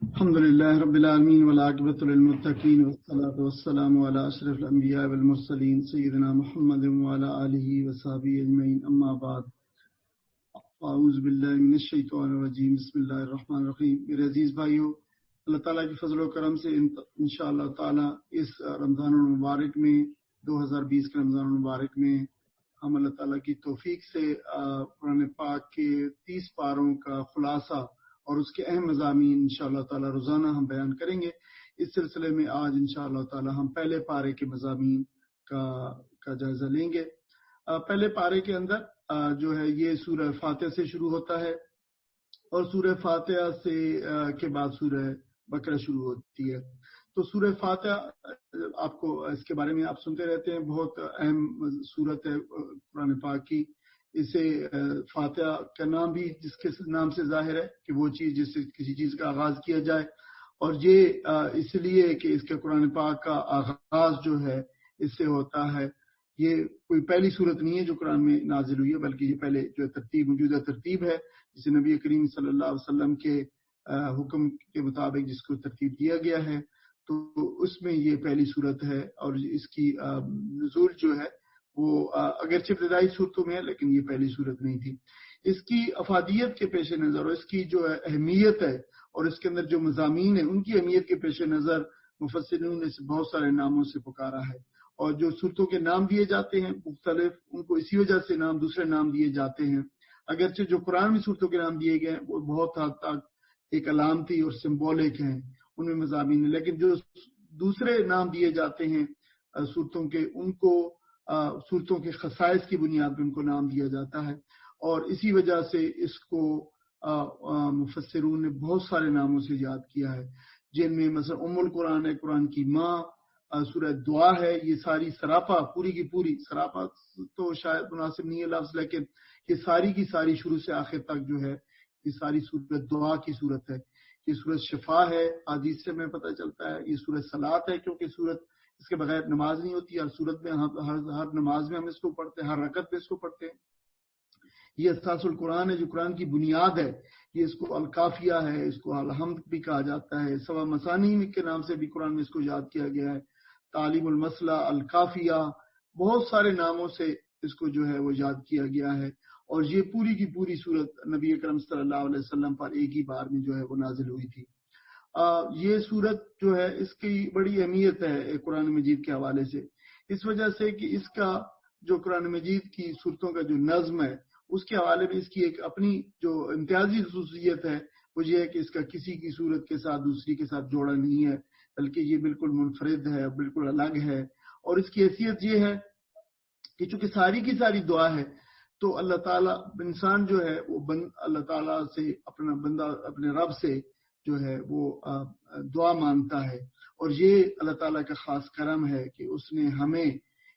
الحمد لله رب العالمين والعاقبة للمتقين والصلاة والسلام على أشرف الأنبياء والمرسلين سيدنا محمد وعلى آله وصحبه أجمعين أما بعد أعوذ بالله من الشیطان الرجیم بسم اللہ الرحمن الرحیم۔ میرے عزیز بھائیو، اللہ تعالیٰ کی فضل و کرم سے انشاءاللہ تعالیٰ اس رمضان المبارک میں 2020 کے رمضان المبارک میں ہم اللہ تعالیٰ کی توفیق سے قرآن پاک کے 30 پاروں کا خلاصہ اور اس کے اہم مضامین انشاءاللہ تعالیٰ روزانہ ہم بیان کریں گے۔ اس سلسلے میں آج انشاءاللہ تعالیٰ ہم پہلے پارے کے مضامین کا جائزہ لیں گے۔ پہلے پارے کے اندر جو ہے یہ سورہ فاتحہ سے شروع ہوتا ہے اور سورہ فاتحہ سے کے بعد سورہ بقرہ شروع ہوتی ہے۔ تو سورہ فاتحہ آپ کو اس کے بارے میں آپ سنتے رہتے ہیں، بہت اہم سورت ہے قرآن پاک کی۔ اسے فاتحہ کا نام بھی جس کے نام سے ظاہر ہے کہ وہ چیز جس سے کسی چیز کا آغاز کیا جائے، اور یہ اس لیے کہ اس کے قرآن پاک کا آغاز جو ہے اس سے ہوتا ہے۔ یہ کوئی پہلی صورت نہیں ہے جو قرآن میں نازل ہوئی ہے، بلکہ یہ پہلے جو ترتیب موجودہ ترتیب ہے جسے نبی کریم صلی اللہ علیہ وسلم کے حکم کے مطابق جس کو ترتیب دیا گیا ہے، تو اس میں یہ پہلی صورت ہے۔ اور اس کی نزول جو ہے وہ اگرچہ ابتدائی صورتوں میں ہے لیکن یہ پہلی صورت نہیں تھی۔ اس کی افادیت کے پیش نظر اور اس کی جو اہمیت ہے اور اس کے اندر جو مضامین ہیں ان کی اہمیت کے پیش نظر مفسرین نے بہت سارے ناموں سے پکارا ہے، اور جو صورتوں کے نام دیے جاتے ہیں مختلف، ان کو اسی وجہ سے دوسرے نام دیے جاتے ہیں۔ اگرچہ جو قرآن میں صورتوں کے نام دیے گئے ہیں وہ بہت حد تک ایک علامتی اور سمبولک ہیں، ان میں مضامین ہیں، لیکن جو دوسرے نام دیے جاتے ہیں صورتوں کے، ان کو صورتوں کے خصائص کی بنیاد پر ان کو نام دیا جاتا ہے، اور اسی وجہ سے اس کو مفسرون نے بہت سارے ناموں سے یاد کیا ہے، جن میں مثلا ام القرآن ہے، قرآن کی ماں، سورہ دعا ہے، یہ ساری سراپا پوری کی پوری، سراپا تو شاید مناسب نہیں ہے لفظ، لیکن یہ ساری کی ساری شروع سے آخر تک جو ہے یہ ساری سورت دعا کی صورت ہے۔ یہ سورت شفا ہے، حدیث سے ہمیں پتہ چلتا ہے۔ یہ سورت صلاۃ ہے کیونکہ سورت اس کے بغیر نماز نہیں ہوتی، ہر صورت میں ہر نماز میں ہم اس کو پڑھتے ہیں، ہر رکعت میں اس کو پڑھتے ہیں۔ یہ اساس القرآن ہے جو قرآن کی بنیاد ہے، یہ اس کو الکافیہ ہے، اس کو الحمد بھی کہا جاتا ہے، سوا مسانی کے نام سے بھی قرآن میں اس کو یاد کیا گیا ہے، تعلیم المسلہ، الکافیہ، بہت سارے ناموں سے اس کو جو ہے وہ یاد کیا گیا ہے۔ اور یہ پوری کی پوری صورت نبی اکرم صلی اللہ علیہ وسلم پر ایک ہی بار میں جو ہے وہ نازل ہوئی تھی۔ یہ صورت جو ہے اس کی بڑی اہمیت ہے قرآن مجید کے حوالے سے، اس وجہ سے کہ اس کا جو قرآن مجید کی صورتوں کا جو نظم ہے اس کے حوالے میں اس کی ایک اپنی جو امتیازی خصوصیت ہے وہ یہ ہے کہ اس کا کسی کی صورت کے ساتھ دوسری کے ساتھ جوڑا نہیں ہے، بلکہ یہ بالکل منفرد ہے، بالکل الگ ہے۔ اور اس کی حیثیت یہ ہے کہ چونکہ ساری کی ساری دعا ہے تو اللہ تعالیٰ انسان جو ہے وہ اللہ تعالیٰ سے اپنے رب سے جو ہے وہ دعا مانگتا ہے، اور یہ اللہ تعالیٰ کا خاص کرم ہے کہ اس نے ہمیں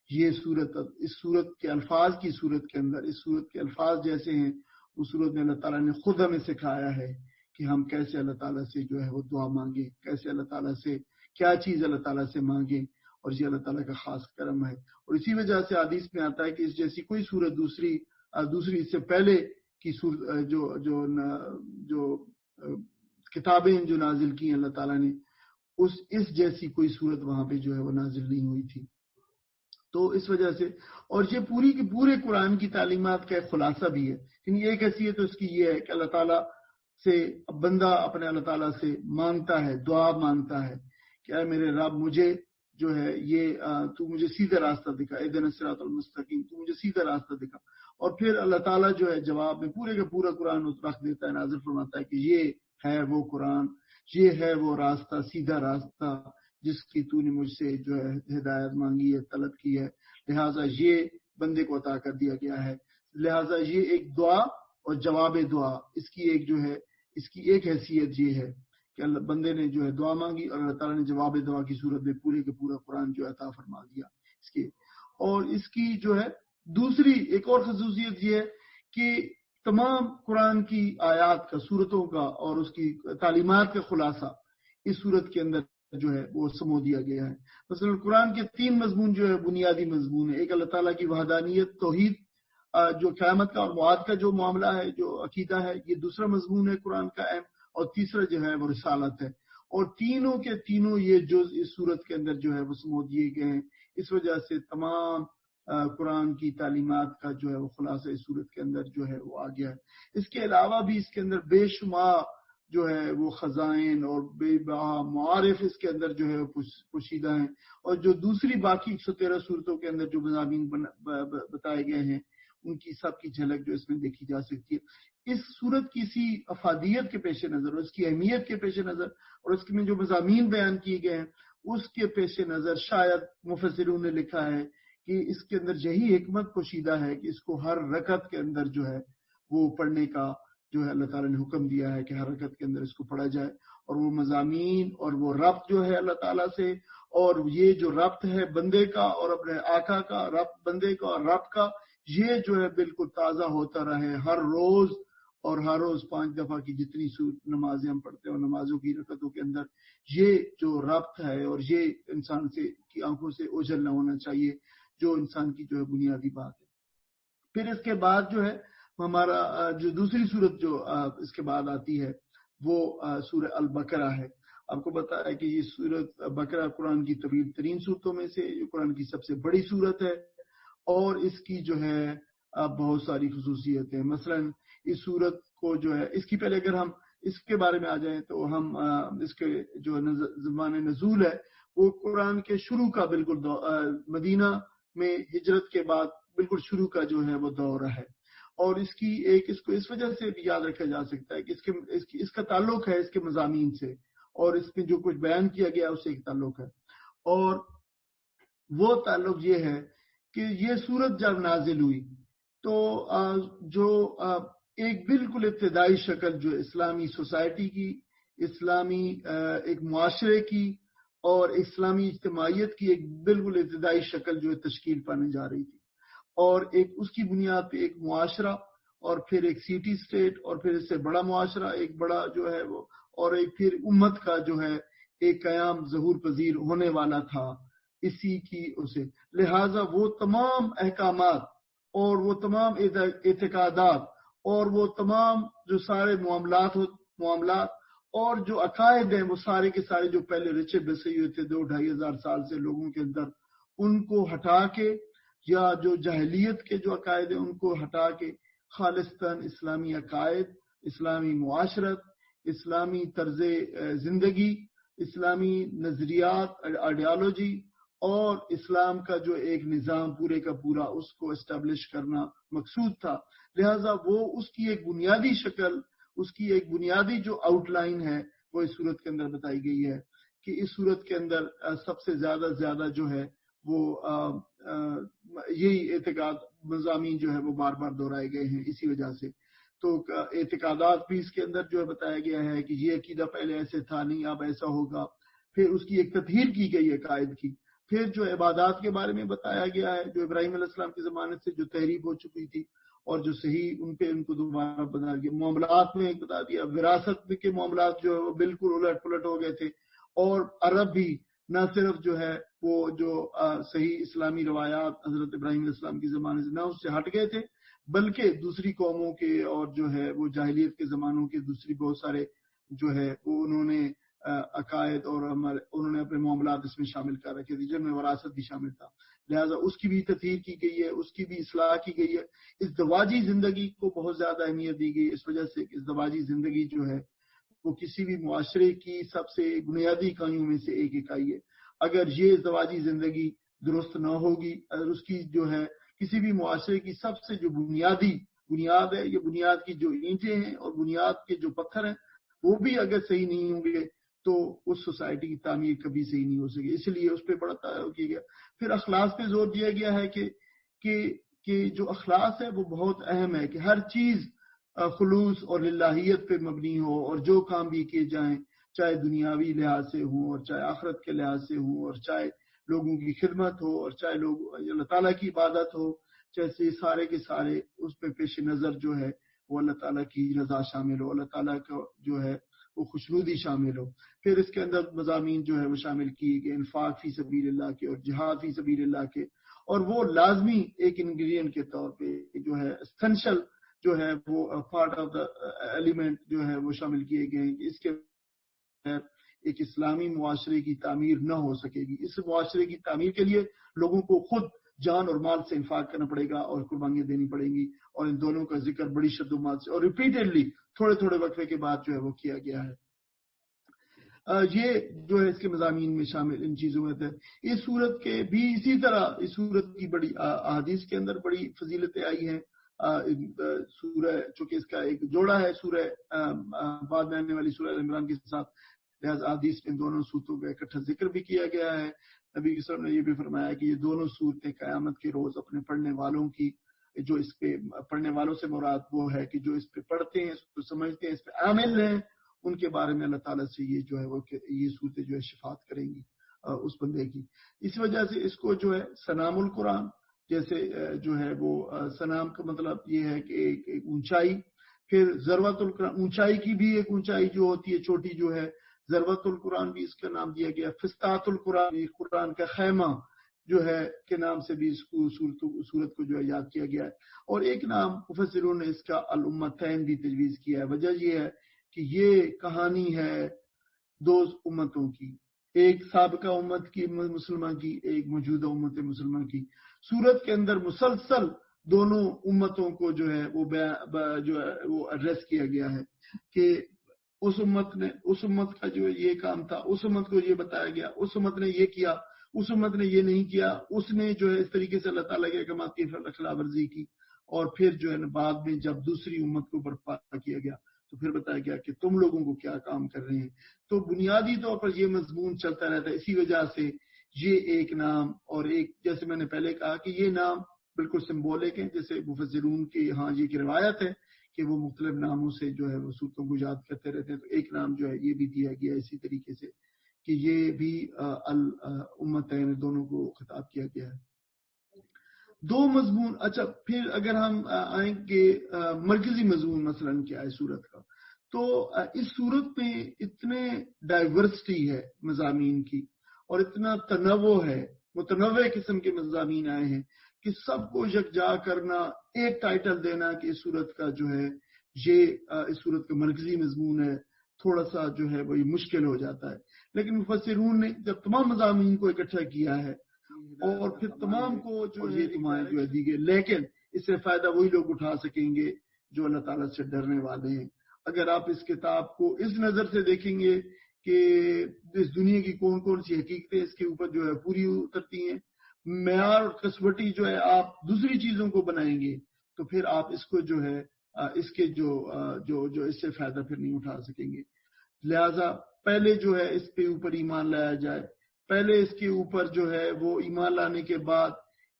یہ صورت، اس صورت کے الفاظ کی صورت کے اندر، اس صورت کے الفاظ جیسے ہیں اس صورت میں اللہ تعالیٰ نے خود ہمیں سکھایا ہے کہ ہم کیسے اللہ تعالیٰ سے جو ہے وہ دعا مانگیں، کیسے اللہ تعالیٰ سے کیا چیز اللہ تعالیٰ سے مانگیں، اور یہ اللہ تعالیٰ کا خاص کرم ہے۔ اور اسی وجہ سے حدیث میں آتا ہے کہ اس جیسی کوئی صورت دوسری اس سے پہلے کی جو کتابیں جو نازل کی ہیں اللہ تعالیٰ نے، اس جیسی کوئی صورت وہاں پہ جو ہے وہ نازل نہیں ہوئی تھی۔ تو اس وجہ سے، اور یہ پوری کے پورے قرآن کی تعلیمات کا ایک خلاصہ بھی ہے، یعنی ایک حیثیت اس کی یہ ہے کہ اللہ تعالیٰ سے بندہ اپنے اللہ تعالیٰ سے مانگتا ہے، دعا مانگتا ہے کہ اے میرے رب مجھے جو ہے یہ تو مجھے سیدھا راستہ دکھا، اہدنا الصراط المستقیم، تو مجھے سیدھا راستہ دکھا۔ اور پھر اللہ تعالیٰ جو ہے جواب میں پورے کا پورا قرآن رکھ دیتا ہے، نازل فرماتا ہے کہ یہ ہے وہ قرآن، یہ ہے وہ راستہ، سیدھا راستہ جس کی تو نے مجھ سے جو ہے ہدایت مانگی ہے، طلب کی ہے، لہٰذا یہ بندے کو عطا کر دیا گیا ہے۔ لہٰذا یہ ایک دعا اور جواب دعا، اس کی ایک حیثیت یہ ہے کہ اللہ بندے نے جو ہے دعا مانگی اور اللہ تعالیٰ نے جواب دعا کی صورت میں پورے کے پورا قرآن جو عطا فرما دیا اس کے۔ اور اس کی جو ہے دوسری ایک اور خصوصیت یہ ہے کہ تمام قرآن کی آیات کا، صورتوں کا اور اس کی تعلیمات کا خلاصہ اس صورت کے اندر جو ہے وہ سمو دیا گیا ہے۔ مثلا قرآن کے 3 مضمون جو ہے بنیادی مضمون ہے، ایک اللہ تعالیٰ کی وحدانیت، توحید، جو قیامت کا اور معاد کا جو معاملہ ہے، جو عقیدہ ہے، یہ دوسرا مضمون ہے قرآن کا اہم، اور تیسرا جو ہے وہ رسالت ہے، اور تینوں کے تینوں یہ جز اس صورت کے اندر جو ہے وہ سمو دیے گئے ہیں. اس وجہ سے تمام قرآن کی تعلیمات کا جو ہے وہ خلاصہ اس صورت کے اندر جو ہے وہ آ گیا ہے. اس کے علاوہ بھی اس کے اندر بے شمار جو ہے وہ خزائن اور بے بہا معارف اس کے اندر جو ہے پوشیدہ ہیں، اور جو دوسری باقی 113 صورتوں کے اندر جو مضامین بتائے گئے ہیں ان کی سب کی جھلک جو اس میں دیکھی جا سکتی ہے. اس صورت کی اسی افادیت کے پیش نظر اور اس کی اہمیت کے پیش نظر اور اس میں جو مضامین بیان کیے گئے ہیں اس کے پیش نظر شاید مفسروں نے لکھا ہے کہ اس کے اندر یہی حکمت پوشیدہ ہے کہ اس کو ہر رکعت کے اندر جو ہے وہ پڑھنے کا جو ہے اللہ تعالیٰ نے حکم دیا ہے کہ ہر رکعت کے اندر اس کو پڑھا جائے، اور وہ مضامین اور وہ ربط جو ہے اللہ تعالیٰ سے، اور یہ جو ربط ہے بندے کا اور اپنے آقا کا، ربط بندے کا اور رب کا، یہ جو ہے بالکل تازہ ہوتا رہے ہر روز، اور ہر روز 5 دفعہ کی جتنی نمازیں ہم پڑھتے ہیں اور نمازوں کی رکعتوں کے اندر یہ جو ربط ہے اور یہ انسان سے کی آنکھوں سے اوجھل نہ ہونا چاہیے، جو انسان کی جو ہے بنیادی بات ہے. پھر اس کے بعد جو ہے ہمارا جو دوسری صورت جو اس کے بعد آتی ہے وہ سورہ البقرہ ہے. آپ کو پتا ہے کہ یہ سورت بقرہ قرآن کی طویل ترین صورتوں میں سے قرآن کی سب سے بڑی صورت ہے، اور اس کی جو ہے بہت ساری خصوصیتیں. مثلا اس صورت کو جو ہے اس کی پہلے اگر ہم اس کے بارے میں آ جائیں تو ہم اس کے جو زمان نزول ہے وہ قرآن کے شروع کا بالکل مدینہ میں ہجرت کے بعد بالکل شروع کا جو ہے وہ دور ہے، اور اس کی اس کو اس وجہ سے بھی یاد رکھا جا سکتا ہے کہ اس کا تعلق ہے اس کے مضامین سے، اور اس میں جو کچھ بیان کیا گیا اس سے ایک تعلق ہے، اور وہ تعلق یہ ہے کہ یہ سورت جب نازل ہوئی تو جو ایک بالکل ابتدائی شکل جو اسلامی سوسائٹی کی، اسلامی ایک معاشرے کی اور اسلامی اجتماعیت کی ایک بالکل ابتدائی شکل جو تشکیل پانے جا رہی تھی، اور ایک اس کی بنیاد پہ ایک معاشرہ، اور پھر ایک سٹی سٹیٹ، اور پھر اس سے بڑا معاشرہ ایک بڑا جو ہے وہ، اور ایک پھر امت کا جو ہے ایک قیام ظہور پذیر ہونے والا تھا اسی کی اسے. لہٰذا وہ تمام احکامات اور وہ تمام اعتقادات اور وہ تمام جو سارے معاملات اور جو عقائد ہیں وہ سارے کے سارے جو پہلے رچے بسے ہوئے تھے 2-2.5 ہزار سال سے لوگوں کے اندر، ان کو ہٹا کے، یا جو جاہلیت کے جو عقائد ہیں ان کو ہٹا کے خالصتاً اسلامی عقائد، اسلامی معاشرت، اسلامی طرز زندگی، اسلامی نظریات، آئیڈیالوجی اور اسلام کا جو ایک نظام پورے کا پورا اس کو اسٹیبلش کرنا مقصود تھا. لہٰذا وہ اس کی ایک بنیادی شکل، اس کی ایک بنیادی جو آؤٹ لائن ہے وہ اس صورت کے اندر بتائی گئی ہے کہ اس صورت کے اندر سب سے زیادہ جو ہے وہ یہی اعتقاد مضامین جو ہے وہ بار بار دہرائے گئے ہیں اسی وجہ سے. تو اعتقادات بھی اس کے اندر جو ہے بتایا گیا ہے کہ یہ عقیدہ پہلے ایسے تھا نہیں اب ایسا ہوگا. پھر اس کی ایک تطہیر کی گئی ہے قائد کی. پھر جو عبادات کے بارے میں بتایا گیا ہے جو ابراہیم علیہ السلام کی ضمانت سے جو تحریف ہو چکی تھی اور جو صحیح ان کو دوبارہ بنا دیا. معاملات میں بتا دیا، وراثت کے معاملات جو ہے وہ بالکل الٹ پلٹ ہو گئے تھے، اور عرب بھی نہ صرف جو ہے وہ جو صحیح اسلامی روایات حضرت ابراہیم علیہ السلام کی زمانے سے نہ اس سے ہٹ گئے تھے، بلکہ دوسری قوموں کے اور جو ہے وہ جاہلیت کے زمانوں کے دوسری بہت سارے جو ہے وہ انہوں نے عقائد اور انہوں نے اپنے معاملات اس میں شامل کر رکھے تھے جن میں وراثت بھی شامل تھا. لہٰذا اس کی بھی تطہیر کی گئی ہے، اس کی بھی اصلاح کی گئی ہے. ازدواجی زندگی کو بہت زیادہ اہمیت دی گئی اس وجہ سے کہ ازدواجی زندگی جو ہے وہ کسی بھی معاشرے کی سب سے بنیادی اکائیوں میں سے ایک اکائی ہے. اگر یہ ازدواجی زندگی درست نہ ہوگی، اگر اس کی جو ہے کسی بھی معاشرے کی سب سے جو بنیاد ہے، یہ بنیاد کی جو اینٹیں ہیں اور بنیاد کے جو پتھر ہیں وہ بھی اگر صحیح نہیں ہوں گے تو اس سوسائٹی کی تعمیر کبھی صحیح نہیں ہو سکے. اس لیے اس پہ بڑا تعلق کیا گیا. پھر اخلاص پہ زور دیا گیا ہے کہ جو اخلاص ہے وہ بہت اہم ہے کہ ہر چیز خلوص اور للہیت پہ مبنی ہو، اور جو کام بھی کیے جائیں چاہے دنیاوی لحاظ سے ہوں اور چاہے آخرت کے لحاظ سے ہوں اور چاہے لوگوں کی خدمت ہو اور چاہے لوگ اللہ تعالیٰ کی عبادت ہو، جیسے سارے کے سارے اس پہ پیش نظر جو ہے وہ اللہ تعالیٰ کی رضا شامل ہو، اللہ تعالیٰ کا جو ہے وہ خوشنودی شامل ہو. پھر اس کے اندر مضامین جو ہے وہ شامل کیے گئے انفاق فی سبیل اللہ کے اور جہاد فی سبیل اللہ کے، اور وہ لازمی ایک انگریڈینٹ کے طور پہ جو ہے اسینشل جو ہے وہ پارٹ آف دا ایلیمنٹ جو ہے وہ شامل کیے گئے ہیں کہ اس کے ایک اسلامی معاشرے کی تعمیر نہ ہو سکے گی. اس معاشرے کی تعمیر کے لیے لوگوں کو خود جان اور مال سے انفاق کرنا پڑے گا اور قربانیاں دینی پڑیں گی, اور ان دونوں کا ذکر بڑی شد و مات سے اور ریپیٹڈلی تھوڑے تھوڑے وقفے کے بعد جو ہے وہ کیا گیا ہے. یہ جو ہے اس کے مضامین میں شامل ان چیزوں میں تھے. اس صورت کے بھی اسی طرح اس صورت کی بڑی احادیث کے اندر بڑی فضیلتیں آئی ہیں. سورہ چونکہ اس کا ایک جوڑا ہے سورہ بعد میں آنے والی سورہ عمران کے ساتھ, لہذا حدیث میں دونوں صورتوں کا اکٹھا ذکر بھی کیا گیا ہے. نبی صلی اللہ علیہ وسلم نے یہ بھی فرمایا کہ یہ دونوں صورتیں قیامت کے روز اپنے پڑھنے والوں کی, جو اس پہ پڑھنے والوں سے مراد وہ ہے کہ جو اس پہ پڑھتے ہیں, اس کو سمجھتے ہیں, اس پہ عامل ہیں, ان کے بارے میں اللہ تعالیٰ سے یہ جو ہے وہ یہ صورتیں جو ہے شفاعت کریں گی اس بندے کی. اس وجہ سے اس کو جو ہے سنام القرآن, جیسے جو ہے وہ سنام کا مطلب یہ ہے کہ ایک اونچائی, پھر ضرورت القرآن اونچائی کی بھی ایک اونچائی جو ہوتی ہے چھوٹی جو ہے, ضرورت القرآن بھی اس کا نام دیا گیا. فستات القرآن بھی قرآن کا خیمہ جو ہے کے نام سے بھی اس کو صورت کو جو ہے یاد کیا گیا ہے. اور ایک نام مفسرون نے اس کا الامتین بھی تجویز کیا ہے. وجہ یہ ہے کہ یہ کہانی ہے دو امتوں کی, ایک سابقہ امت کی مسلمہ کی, ایک موجودہ امت مسلمہ کی. سورت کے اندر مسلسل دونوں امتوں کو جو ہے وہ جو ہے وہ ایڈریس کیا گیا ہے کہ اس امت کا جو یہ کام تھا, اس امت کو یہ بتایا گیا, اس امت نے یہ کیا, اس امت نے یہ نہیں کیا, اس نے جو ہے اس طریقے سے اللہ تعالیٰ کے احکامات کی خلاف ورزی کی. اور پھر جو ہے بعد میں جب دوسری امت کو برپا کیا گیا تو پھر بتایا گیا کہ تم لوگوں کو کیا کام کر رہے ہیں. تو بنیادی طور پر یہ مضمون چلتا رہتا ہے. اسی وجہ سے یہ ایک نام اور ایک, جیسے میں نے پہلے کہا کہ یہ نام بالکل سمبولک ہیں, جیسے مفسرون کی ہاں یہ کی روایت ہے کہ وہ مختلف ناموں سے جو ہے وہ صورتوں کو یاد کرتے رہتے ہیں. تو ایک نام جو ہے یہ بھی دیا گیا اسی طریقے سے کہ یہ بھی الامتین دونوں کو خطاب کیا گیا ہے. دو مضمون. اچھا, پھر اگر ہم آئیں کہ مرکزی مضمون مثلا کیا ہے صورت کا, تو اس صورت میں اتنے ڈائیورسٹی ہے مضامین کی اور اتنا تنوع ہے, متنوع قسم کے مضامین آئے ہیں کہ سب کو یکجا کرنا, ایک ٹائٹل دینا کہ اس صورت کا جو ہے یہ اس صورت کا مرکزی مضمون ہے, تھوڑا سا جو ہے وہی مشکل ہو جاتا ہے. لیکن مفسرون نے جب تمام مضامین کو اکٹھا کیا ہے اور پھر تمام کو جو ہے جو ہے دی گئی, لیکن اس سے فائدہ وہی لوگ اٹھا سکیں گے جو اللہ تعالیٰ سے ڈرنے والے ہیں. اگر آپ اس کتاب کو اس نظر سے دیکھیں گے کہ اس دنیا کی کون کون سی حقیقتیں اس کے اوپر جو ہے پوری اترتی ہیں, معیار اور کسوٹی جو ہے آپ دوسری چیزوں کو بنائیں گے, تو پھر آپ اس کو جو ہے اس کے جو اس سے فائدہ پھر نہیں اٹھا سکیں گے. لہذا پہلے جو ہے اس کے اوپر ایمان لایا جائے, پہلے اس کے اوپر جو ہے وہ ایمان لانے کے بعد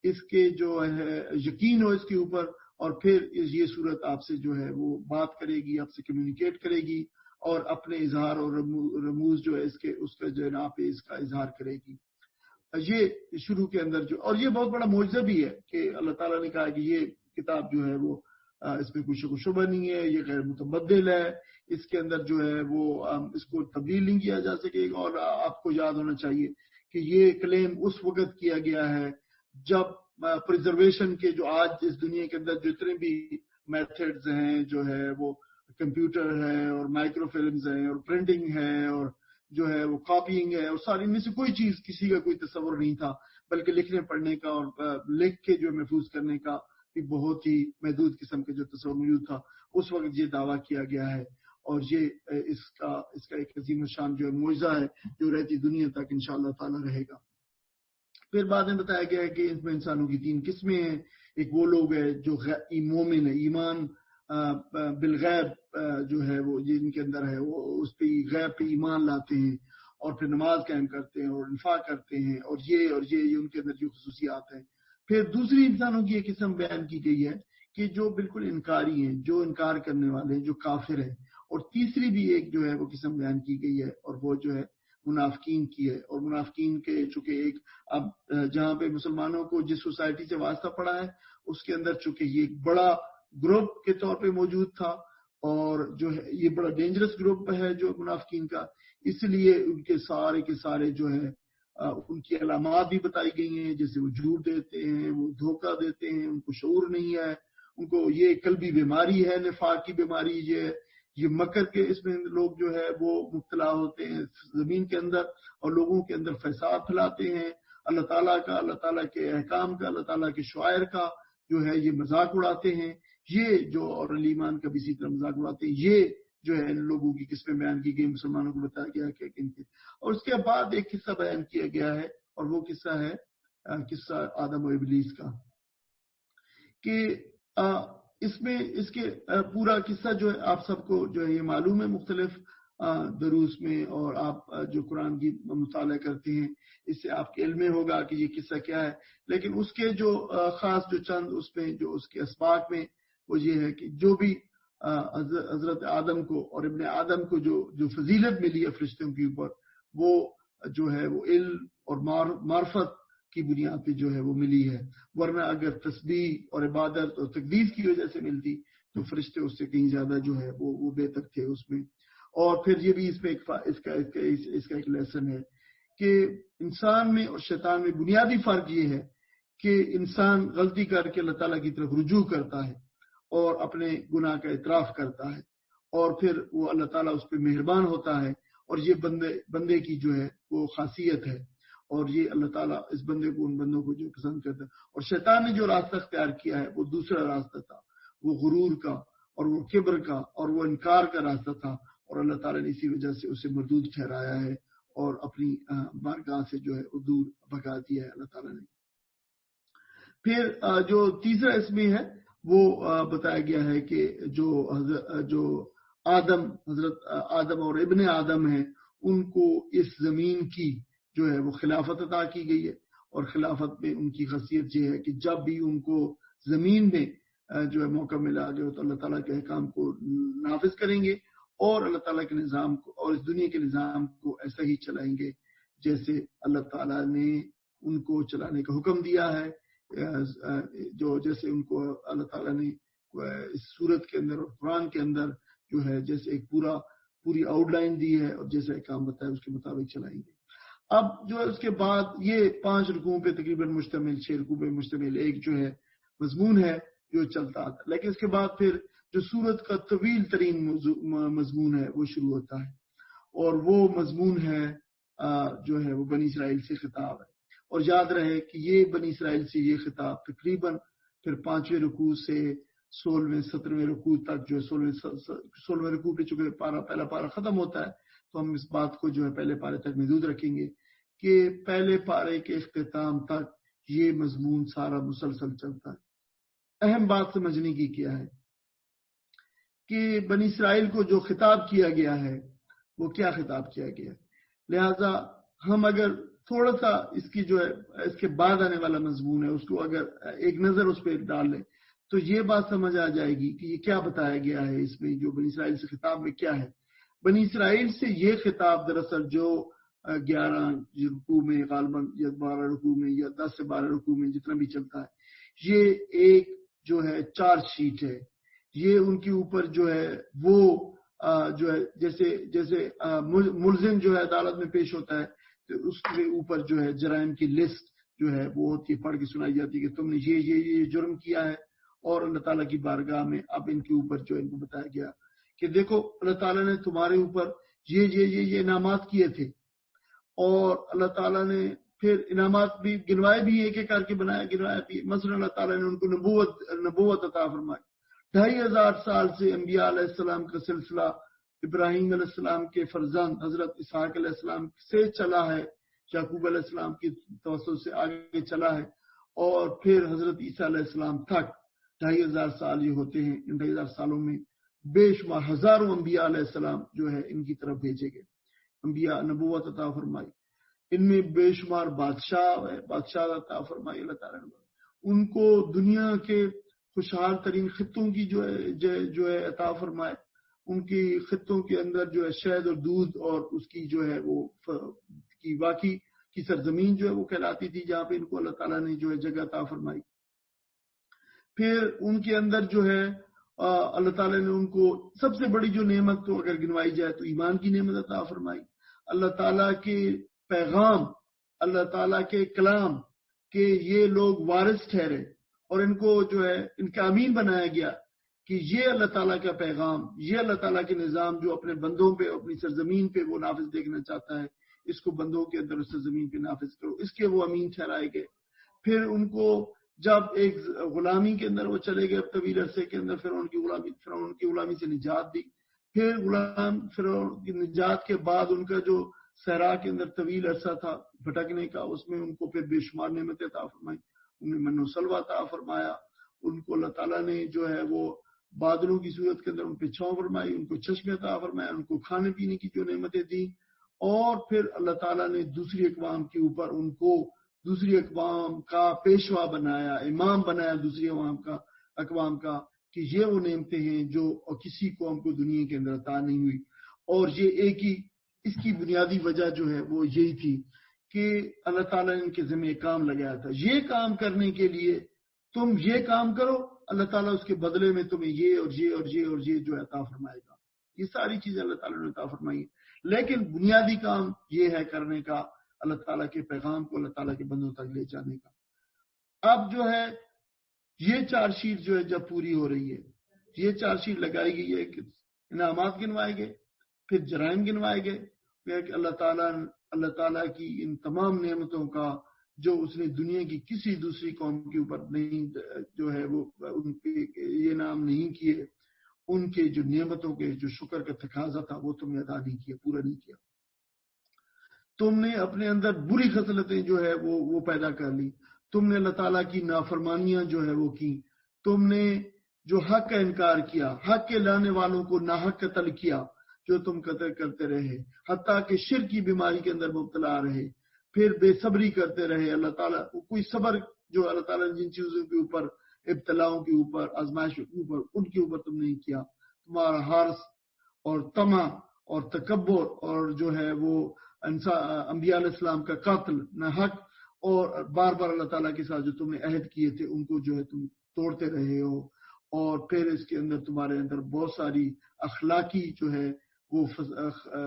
اس کے جو ہے یقین ہو اس کے اوپر, اور پھر یہ صورت آپ سے جو ہے وہ بات کرے گی, آپ سے کمیونیکیٹ کرے گی اور اپنے اظہار اور رموز جو ہے اس کا جو ہے نا آپ اس کا اظہار کرے گی. یہ شروع کے اندر جو, اور یہ بہت بڑا معجزہ بھی ہے کہ اللہ تعالیٰ نے کہا کہ یہ کتاب جو ہے وہ اس میں کوئی شک و شبہ نہیں ہے, یہ غیر متبدل ہے, اس کے اندر جو ہے وہ اس کو تبدیل نہیں کیا جا سکے گا. اور آپ کو یاد ہونا چاہیے کہ یہ کلیم اس وقت کیا گیا ہے جب پریزرویشن کے جو آج اس دنیا کے اندر جتنے بھی میتھڈز ہیں جو ہے وہ کمپیوٹر ہے اور مائکرو فلمز ہیں اور پرنٹنگ ہے اور جو ہے وہ کاپینگ ہے, اور ساری میں سے کوئی چیز کسی کا کوئی تصور نہیں تھا, بلکہ لکھنے پڑھنے کا اور لکھ کے جو محفوظ کرنے کا بھی بہت ہی محدود قسم کے جو تصور موجود تھا. اس وقت یہ دعویٰ کیا گیا ہے اور یہ اس کا ایک عظیم الشان جو ہے معجزہ ہے جو رہتی دنیا تک انشاءاللہ تعالی رہے گا. پھر بعد میں بتایا گیا ہے کہ اس میں انسانوں کی 3 قسمیں ہیں. ایک وہ لوگ ہیں جو مومن ہے, ایمان بالغیب جو ہے وہ جن کے اندر ہے وہ اس پہ غیب پہ ایمان لاتے ہیں اور پھر نماز قائم کرتے ہیں اور انفاق کرتے ہیں, اور یہ ان کے اندر جو خصوصیات ہیں. پھر دوسری انسانوں کی ایک قسم بیان کی گئی ہے کہ جو بالکل انکاری ہیں, جو انکار کرنے والے ہیں, جو کافر ہیں. اور تیسری بھی ایک جو ہے وہ قسم بیان کی گئی ہے اور وہ جو ہے منافقین کی ہے. اور منافقین کے چونکہ ایک اب جہاں پہ مسلمانوں کو جس سوسائٹی سے واسطہ پڑا ہے اس کے اندر چونکہ یہ ایک بڑا گروپ کے طور پہ موجود تھا اور جو ہے یہ بڑا ڈینجرس گروپ ہے جو منافقین کا, اس لیے ان کے سارے جو ہے ان کی علامات بھی بتائی گئی ہیں, جیسے وہ جھوٹ دیتے ہیں, وہ دھوکہ دیتے ہیں, ان کو شعور نہیں ہے, ان کو یہ قلبی بیماری ہے، نفاق کی بیماری، یہ مکر کے اس میں لوگ جو ہے وہ مبتلا ہوتے ہیں زمین کے اندر اور لوگوں کے اندر فساد پھیلاتے ہیں، اللہ تعالیٰ کا، اللہ تعالیٰ کے احکام کا، اللہ تعالیٰ کے شعائر کا جو ہے یہ مذاق اڑاتے ہیں، یہ جو اور ایمان کا بھی اسی طرح مذاق اڑاتے ہیں، یہ جو ہے ان لوگوں کی قسمیں بیان کی گئی، مسلمانوں کو بتایا گیا کہ ان کے، اور اس کے بعد ایک قصہ بیان کیا گیا ہے اور وہ قصہ ہے قصہ آدم و ابلیس کا، کہ اس میں اس کے پورا قصہ جو ہے آپ سب کو جو ہے یہ معلوم ہے مختلف دروس میں، اور آپ جو قرآن کی مطالعہ کرتے ہیں اس سے آپ کے علم میں ہوگا کہ یہ قصہ کیا ہے، لیکن اس کے جو خاص جو چند اس میں جو اس کے اسباق میں وہ یہ ہے کہ جو بھی حضرت آدم کو اور ابن آدم کو جو فضیلت ملی ہے فرشتوں کے اوپر، وہ جو ہے وہ علم اور معرفت کی بنیاد پہ جو ہے وہ ملی ہے، ورنہ اگر تسبیح اور عبادت اور تقدیس کی وجہ سے ملتی تو فرشتے اس سے کہیں زیادہ جو ہے وہ بہتر تھے اس میں۔ اور پھر یہ بھی اس میں اس کا ایک لیسن ہے کہ انسان میں اور شیطان میں بنیادی فرق یہ ہے کہ انسان غلطی کر کے اللہ تعالیٰ کی طرف رجوع کرتا ہے اور اپنے گناہ کا اعتراف کرتا ہے، اور پھر وہ اللہ تعالیٰ اس پہ مہربان ہوتا ہے، اور یہ بندے کی جو ہے وہ خاصیت ہے، اور یہ اللہ تعالیٰ اس بندے کو، ان بندوں کو جو پسند کرتا ہے۔ اور شیطان نے جو راستہ اختیار کیا ہے وہ دوسرا راستہ تھا، وہ غرور کا اور وہ کبر کا اور وہ انکار کا راستہ تھا، اور اللہ تعالیٰ نے اسی وجہ سے اسے مردود ٹھہرایا ہے اور اپنی بارگاہ سے جو ہے وہ دور بھگا دیا ہے اللہ تعالیٰ نے۔ پھر جو تیسرا اس میں ہے وہ بتایا گیا ہے کہ جو حضرت آدم اور ابن آدم ہیں ان کو اس زمین کی جو ہے وہ خلافت عطا کی گئی ہے، اور خلافت میں ان کی خاصیت یہ ہے کہ جب بھی ان کو زمین میں جو ہے موقع ملا جو تو اللہ تعالیٰ کے احکام کو نافذ کریں گے اور اللہ تعالیٰ کے نظام کو اور اس دنیا کے نظام کو ایسا ہی چلائیں گے جیسے اللہ تعالیٰ نے ان کو چلانے کا حکم دیا ہے، جو جیسے ان کو اللہ تعالیٰ نے اس صورت کے اندر اور قرآن کے اندر جو ہے جیسے ایک پوری آؤٹ لائن دی ہے اور جیسے احکام بتایا اس کے مطابق چلائیں گے۔ اب جو ہے اس کے بعد یہ 5 رکوعوں پہ تقریباً مشتمل 6 رکوع پہ مشتمل ایک جو ہے مضمون ہے جو چلتا آتا ہے، لیکن اس کے بعد پھر جو سورت کا طویل ترین مضمون ہے وہ شروع ہوتا ہے، اور وہ مضمون ہے جو ہے وہ بنی اسرائیل سے خطاب ہے، اور یاد رہے کہ یہ بنی اسرائیل سے یہ خطاب تقریباً پھر 5ویں رکوع سے 16ویں 17ویں رکوع تک جو ہے 16ویں رکوع پہ چونکہ پہلا پارہ ختم ہوتا ہے تو ہم اس بات کو جو ہے پہلے پارے تک محدود رکھیں گے کہ پہلے پارے کے اختتام تک یہ مضمون سارا مسلسل چلتا ہے۔ اہم بات سمجھنے کی کیا ہے کہ بنی اسرائیل کو جو خطاب کیا گیا ہے وہ کیا خطاب کیا گیا ہے، لہذا ہم اگر تھوڑا سا اس کی جو ہے اس کے بعد آنے والا مضمون ہے اس کو اگر ایک نظر اس پہ ڈال لیں تو یہ بات سمجھ آ جائے گی کہ یہ کیا بتایا گیا ہے اس میں جو بنی اسرائیل سے خطاب میں کیا ہے۔ بنی اسرائیل سے یہ خطاب دراصل جو 11 رکوع میں غالباً یا 12 رکوع میں یا 10 سے 12 رکوع میں جتنا بھی چلتا ہے، یہ ایک جو ہے چارج شیٹ ہے، یہ ان کے اوپر جو ہے وہ جو ہے جیسے ملزم جو ہے عدالت میں پیش ہوتا ہے تو اس کے اوپر جو ہے جرائم کی لسٹ جو ہے وہ ہوتی ہے، پڑھ کے سنائی جاتی ہے کہ تم نے یہ جرم کیا ہے، اور اللہ تعالیٰ کی بارگاہ میں اب ان کے اوپر جو ان کو بتایا گیا کہ دیکھو اللہ تعالیٰ نے تمہارے اوپر یہ انعامات کیے تھے، اور اللہ تعالیٰ نے پھر انعامات بھی گنوائے بھی ایک ایک کر کے گنوایا بھی، مثلا اللہ تعالیٰ نے ان کو نبوت عطا فرمائی، 2500 سال سے انبیاء علیہ السلام کا سلسلہ ابراہیم علیہ السلام کے فرزند حضرت اسحاق علیہ السلام سے چلا ہے، یعقوب علیہ السلام کی توسط سے آگے چلا ہے، اور پھر حضرت عیسیٰ علیہ السلام تک 2500 سال یہ ہوتے ہیں۔ ان 2500 سالوں میں بے شمار ہزاروں انبیاء علیہ السلام جو ہے ان کی طرف بھیجے گئے، انبیاء نبوت عطا فرمائی، ان میں بے شمار بادشاہ عطا فرمائی اللہ تعالیٰ نے، ان کو دنیا کے خوشحال ترین خطوں کی جو ہے عطا فرمائے، ان کی خطوں کے اندر جو ہے شہد اور دودھ اور اس کی جو ہے وہ کی واقعی کی سرزمین جو ہے وہ کہلاتی تھی جہاں پہ ان کو اللہ تعالیٰ نے جو ہے جگہ عطا فرمائی۔ پھر ان کے اندر جو ہے اللہ تعالیٰ نے ان کو سب سے بڑی جو نعمت تو اگر گنوائی جائے تو ایمان کی نعمت عطا فرمائی، اللہ تعالیٰ کے پیغام، اللہ تعالیٰ کے کلام کے یہ لوگ وارث ٹھہرے، اور ان کو جو ہے ان کا امین بنایا گیا کہ یہ اللہ تعالیٰ کا پیغام، یہ اللہ تعالیٰ کے نظام جو اپنے بندوں پہ، اپنی سرزمین پہ وہ نافذ دیکھنا چاہتا ہے، اس کو بندوں کے اندر اس سرزمین پہ نافذ کرو، اس کے وہ امین ٹھہرائے گئے۔ پھر ان کو جب ایک غلامی کے اندر وہ چلے گئے طویل عرصے کے اندر، پھر ان کی غلامی سے نجات دی۔ پھر فرعون کی نجات کے بعد ان کا جو صحرا کے اندر طویل عرصہ تھا بھٹکنے کا، اس میں ان کو پھر بے شمار نعمتیں عطا فرمائی، انہیں من و سلوہ عطا فرمایا، ان کو اللہ تعالیٰ نے جو ہے وہ بادلوں کی صورت کے اندر ان پہ چھاؤں فرمائی، ان کو چشمے عطا فرمایا، ان کو کھانے پینے کی جو نعمتیں دی، اور پھر اللہ تعالیٰ نے دوسری اقوام کے اوپر ان کو دوسری اقوام کا پیشوا بنایا، امام بنایا دوسری اقوام کا، کہ یہ وہ نعمتیں ہیں جو کسی قوم کو دنیا کے اندر عطا نہیں ہوئی۔ اور یہ ایک ہی اس کی بنیادی وجہ جو ہے وہ یہی تھی کہ اللہ تعالیٰ نے ان کے ذمہ کام لگایا تھا، یہ کام کرنے کے لیے تم یہ کام کرو، اللہ تعالیٰ اس کے بدلے میں تمہیں یہ اور یہ اور یہ اور یہ جو عطا فرمائے گا۔ یہ ساری چیزیں اللہ تعالیٰ نے عطا فرمائی ہیں، لیکن بنیادی کام یہ ہے کرنے کا، اللہ تعالیٰ کے پیغام کو اللہ تعالیٰ کے بندوں تک لے جانے کا۔ اب جو ہے یہ چار شیٹ جو ہے جب پوری ہو رہی ہے، یہ چار شیٹ لگائی گئی ہے کہ انعامات گنوائے گئے، پھر جرائم گنوائے گئے، کہ اللہ تعالیٰ کی ان تمام نعمتوں کا جو اس نے دنیا کی کسی دوسری قوم کے اوپر نہیں جو ہے وہ ان کے یہ نام نہیں کیے، ان کے جو نعمتوں کے جو شکر کا تقاضا تھا وہ تم نے ادا نہیں کیا، پورا نہیں کیا۔ تم نے اپنے اندر بری خصلتیں جو ہے وہ پیدا کر لی، تم نے اللہ تعالیٰ کی نافرمانیاں جو ہے وہ کی، تم نے جو حق کا انکار کیا، حق کے لانے والوں کو ناحق قتل کیا جو تم قتل کرتے رہے، حتیٰ کہ شرک کی بیماری کے اندر مبتلا رہے، پھر بے صبری کرتے رہے۔ اللہ تعالیٰ کوئی صبر جو اللہ تعالیٰ نے جن چیزوں کے اوپر، ابتلاؤں کے اوپر، آزمائشوں کے اوپر، ان کے اوپر تم نہیں کیا، تمہارا حرص اور طمع اور تکبر اور جو ہے وہ انبیاء علیہ السلام کا قتل نہ حق، اور بار بار اللہ تعالیٰ کے ساتھ جو تم نے عہد کیے تھے ان کو جو ہے تم توڑتے رہے ہو، اور پھر اس کے اندر تمہارے اندر بہت ساری اخلاقی جو ہے وہ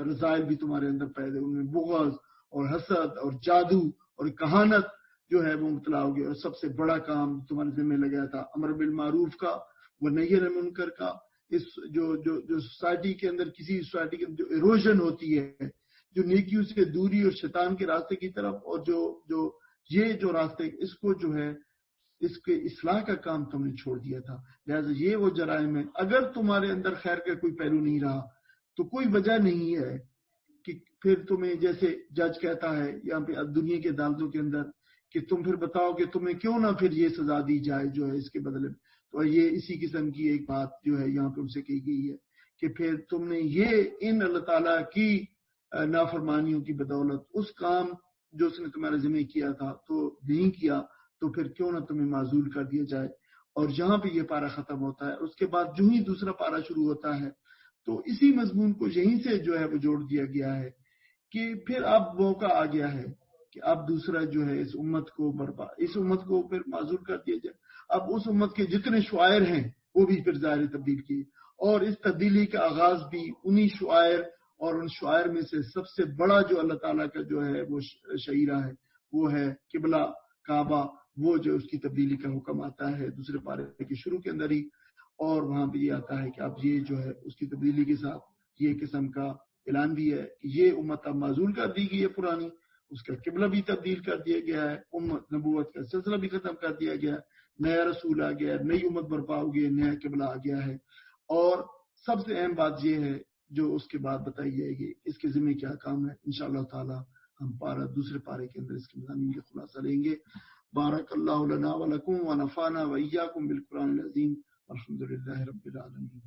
رذائل بھی تمہارے اندر پیدا، ان میں بغض اور حسد اور جادو اور کہانت جو ہے وہ مبتلا ہو گیا۔ اور سب سے بڑا کام تمہارے ذمہ لگایا تھا امر بالمعروف کا و نہی عن المنکر کا۔ اس جو سوسائٹی کے اندر، کسی سوسائٹی کے اندر جو ایروژن ہوتی ہے، جو نیکیوں سے دوری اور شیطان کے راستے کی طرف، اور جو راستے، اس کو جو ہے اس کے اصلاح کا کام تم نے چھوڑ دیا تھا۔ لہٰذا یہ وہ جرائم ہے۔ اگر تمہارے اندر خیر کا کوئی پہلو نہیں رہا تو کوئی وجہ نہیں ہے کہ پھر تمہیں جیسے جج کہتا ہے یہاں پہ دنیا کے عدالتوں کے اندر کہ تم پھر بتاؤ کہ تمہیں کیوں نہ پھر یہ سزا دی جائے جو ہے اس کے بدلے میں۔ تو یہ اسی قسم کی ایک بات جو ہے یہاں پہ ان سے کہی گئی ہے کہ پھر تم نے یہ ان اللہ تعالیٰ کی نافرمانیوں کی بدولت اس کام جو اس نے تمہارے ذمہ کیا تھا تو نہیں کیا، تو پھر کیوں نہ تمہیں معزول کر دیا جائے۔ اور جہاں پہ یہ پارہ ختم ہوتا ہے، اس کے بعد جو ہی دوسرا پارہ شروع ہوتا ہے تو اسی مضمون کو یہیں سے جو ہے وہ جوڑ دیا گیا ہے کہ پھر اب موقع آ گیا ہے کہ اب دوسرا جو ہے اس امت کو پھر معزول کر دیا جائے۔ اب اس امت کے جتنے شعائر ہیں وہ بھی پھر ظاہر تبدیل کیے، اور اس تبدیلی کا آغاز بھی انہی شعائر، اور ان شعائر میں سے سب سے بڑا جو اللہ تعالیٰ کا جو ہے وہ شعیرہ ہے وہ ہے قبلہ کعبہ، وہ جو اس کی تبدیلی کا حکم آتا ہے دوسرے پارے کے شروع کے اندر ہی، اور وہاں پہ یہ آتا ہے کہ اب یہ جو ہے اس کی تبدیلی کے ساتھ یہ قسم کا اعلان بھی ہے کہ یہ امت اب معزول کر دی گئی ہے پرانی، اس کا قبلہ بھی تبدیل کر دیا گیا ہے، امت نبوت کا سلسلہ بھی ختم کر دیا گیا ہے، نیا رسول آ گیا ہے، نئی امت برپا ہو گئی ہے، نیا قبلہ آ گیا ہے۔ اور سب سے اہم بات یہ ہے جو اس کے بعد بتائی جائے گی، اس کے ذمہ کیا کام ہے، انشاءاللہ تعالی ہم دوسرے پارے کے اندر اس کے مضامین کا خلاصہ لیں گے۔ بارک اللہ لنا ولکم ونفعنا وإياکم بالقرآن العظیم، الحمدللہ رب العالمین۔